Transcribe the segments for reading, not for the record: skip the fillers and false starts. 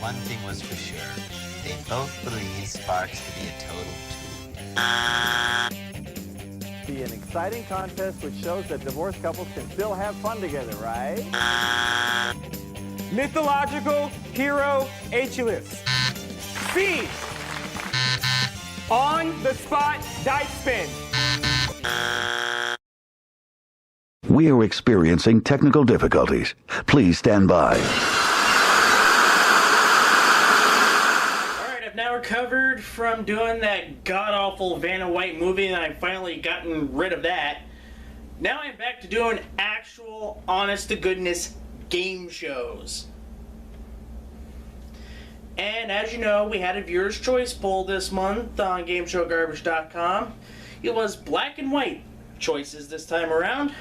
one thing was for sure. They both believed Sparks to be a total tool. Be an exciting contest which shows that divorced couples can still have fun together, right? Mythological hero H-list. C. On the spot dice spin. We are experiencing technical difficulties. Please stand by. Alright, I've now recovered from doing that god-awful Vanna White movie, and I've finally gotten rid of that. Now I'm back to doing actual, honest-to-goodness game shows. And as you know, we had a viewer's choice poll this month on GameShowGarbage.com. It was black and white choices this time around.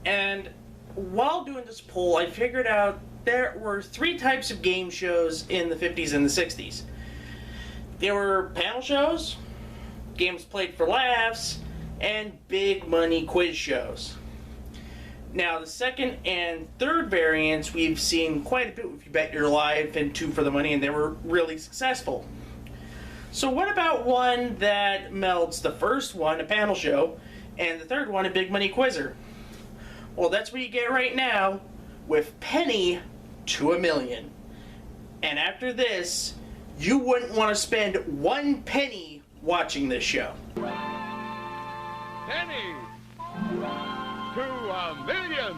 And while doing this poll, I figured out there were three types of game shows in the 50s and the 60s. There were panel shows, games played for laughs, and big money quiz shows. Now, the second and third variants we've seen quite a bit with You Bet Your Life and Two for the Money, and they were really successful. So what about one that melds the first one, a panel show, and the third one, a big money quizzer? Well, that's what you get right now with Penny to a Million. And after this, you wouldn't want to spend 1 penny watching this show. Penny to a million.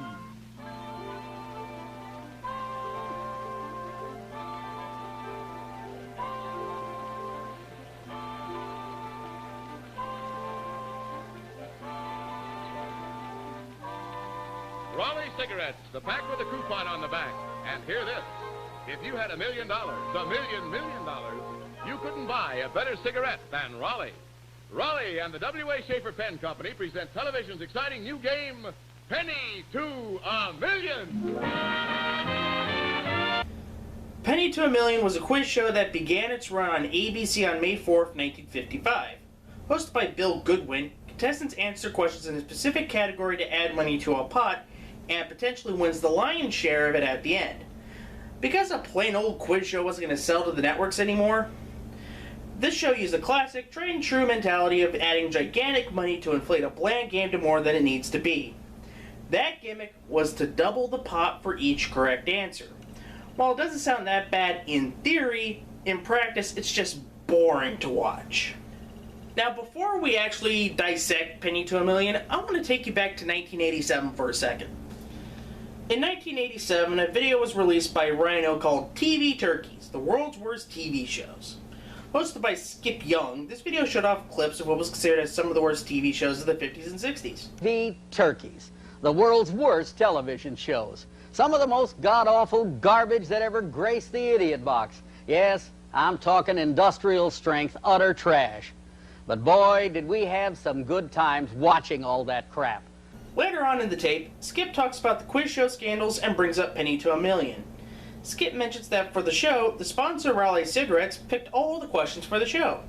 Raleigh cigarettes, the pack with a coupon on the back. And hear this. If you had $1 million, $1 million, you couldn't buy a better cigarette than Raleigh. Raleigh and the W.A. Schaefer Pen Company present television's exciting new game, Penny to a Million. Penny to a Million was a quiz show that began its run on ABC on May 4th, 1955. Hosted by Bill Goodwin, contestants answer questions in a specific category to add money to a pot and potentially wins the lion's share of it at the end. Because a plain old quiz show wasn't going to sell to the networks anymore, this show used a classic, tried and true mentality of adding gigantic money to inflate a bland game to more than it needs to be. That gimmick was to double the pot for each correct answer. While it doesn't sound that bad in theory, in practice it's just boring to watch. Now before we actually dissect Penny to a Million, I want to take you back to 1987 for a second. In 1987, a video was released by Rhino called TV Turkeys, the world's worst TV shows. Hosted by Skip Young, this video showed off clips of what was considered as some of the worst TV shows of the 50s and 60s. TV Turkeys, the world's worst television shows. Some of the most god-awful garbage that ever graced the idiot box. Yes, I'm talking industrial strength, utter trash. But boy, did we have some good times watching all that crap. Later on in the tape, Skip talks about the quiz show scandals and brings up Penny to a Million. Skip mentions that for the show, the sponsor Raleigh Cigarettes picked all the questions for the show.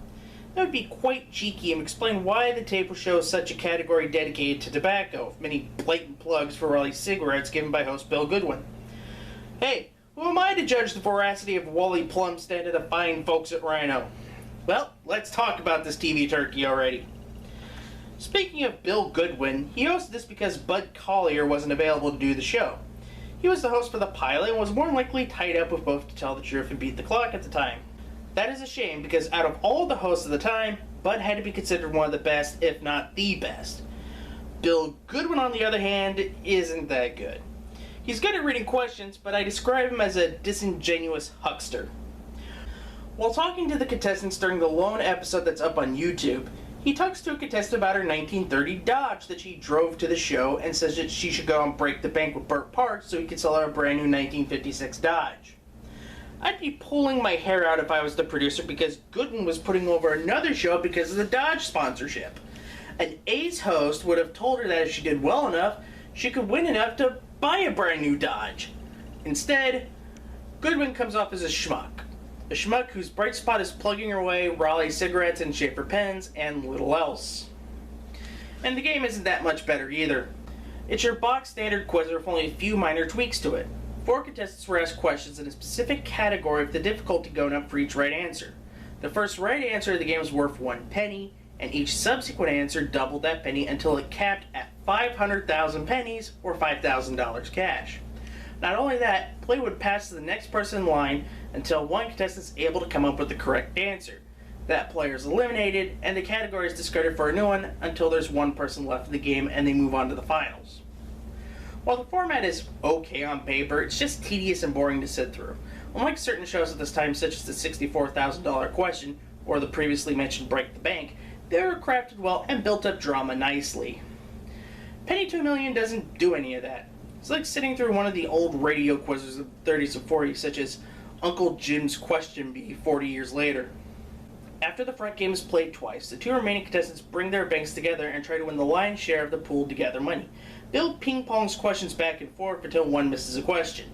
That would be quite cheeky and explain why the tape will show such a category dedicated to tobacco, with many blatant plugs for Raleigh Cigarettes given by host Bill Goodwin. Hey, who am I to judge the veracity of Wally Plumstead and the fine folks at Rhino? Well, let's talk about this TV turkey already. Speaking of Bill Goodwin, he hosted this because Bud Collier wasn't available to do the show. He was the host for the pilot and was more than likely tied up with both To Tell the Truth and Beat the Clock at the time. That is a shame because out of all the hosts of the time, Bud had to be considered one of the best, if not the best. Bill Goodwin, on the other hand, isn't that good. He's good at reading questions, but I describe him as a disingenuous huckster. While talking to the contestants during the lone episode that's up on YouTube, he talks to a contestant about her 1930 Dodge that she drove to the show and says that she should go and break the bank with Burt Parks so he could sell her a brand new 1956 Dodge. I'd be pulling my hair out if I was the producer because Goodwin was putting over another show because of the Dodge sponsorship. An ace host would have told her that if she did well enough, she could win enough to buy a brand new Dodge. Instead, Goodwin comes off as a schmuck. A schmuck whose bright spot is plugging away Raleigh cigarettes and Schaefer pens and little else. And the game isn't that much better either. It's your box standard quizzer with only a few minor tweaks to it. 4 contestants were asked questions in a specific category with the difficulty going up for each right answer. The first right answer of the game was worth 1 penny, and each subsequent answer doubled that penny until it capped at 500,000 pennies or $5,000 cash. Not only that, play would pass to the next person in line until one contestant is able to come up with the correct answer. That player is eliminated, and the category is discarded for a new one until there's one person left in the game and they move on to the finals. While the format is okay on paper, it's just tedious and boring to sit through. Unlike certain shows at this time, such as the $64,000 question or the previously mentioned Break the Bank, they were crafted well and built up drama nicely. Penny to a Million doesn't do any of that. It's like sitting through one of the old radio quizzes of the 30s and 40s, such as Uncle Jim's Question Bee 40 years later. After the front game is played twice, the 2 remaining contestants bring their banks together and try to win the lion's share of the pooled together money. Bill ping-pongs questions back and forth until one misses a question.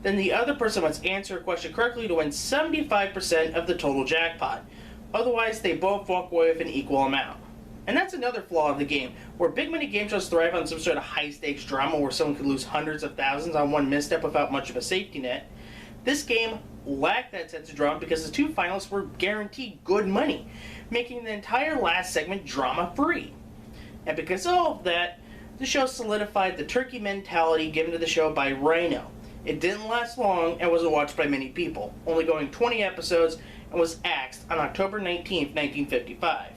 Then the other person must answer a question correctly to win 75% of the total jackpot. Otherwise, they both walk away with an equal amount. And that's another flaw of the game, where big money game shows thrive on some sort of high-stakes drama where someone could lose hundreds of thousands on one misstep without much of a safety net. This game lacked that sense of drama because the 2 finalists were guaranteed good money, making the entire last segment drama-free. And because of all of that, the show solidified the turkey mentality given to the show by Rhino. It didn't last long and wasn't watched by many people, only going 20 episodes, and was axed on October 19, 1955.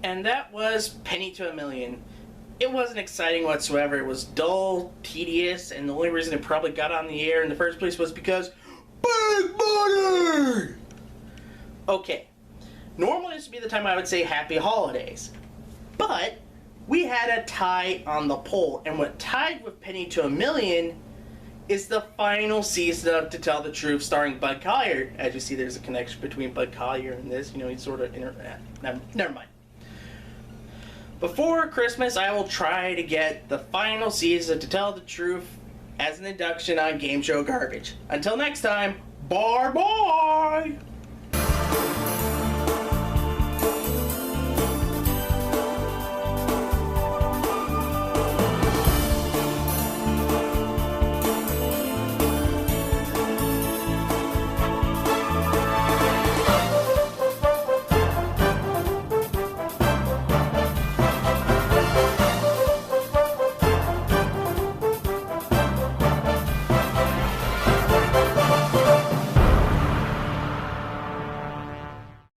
And that was Penny to a Million. It wasn't exciting whatsoever. It was dull, tedious, and the only reason it probably got on the air in the first place was because big money! Okay, normally this would be the time I would say happy holidays, but we had a tie on the poll, and what tied with Penny to a Million is the final season of To Tell the Truth, starring Bud Collyer. As you see, there's a connection between Bud Collyer and this. You know, he's sort of never mind. Before Christmas, I will try to get the final season of To Tell the Truth as an induction on Game Show Garbage. Until next time, bye-bye!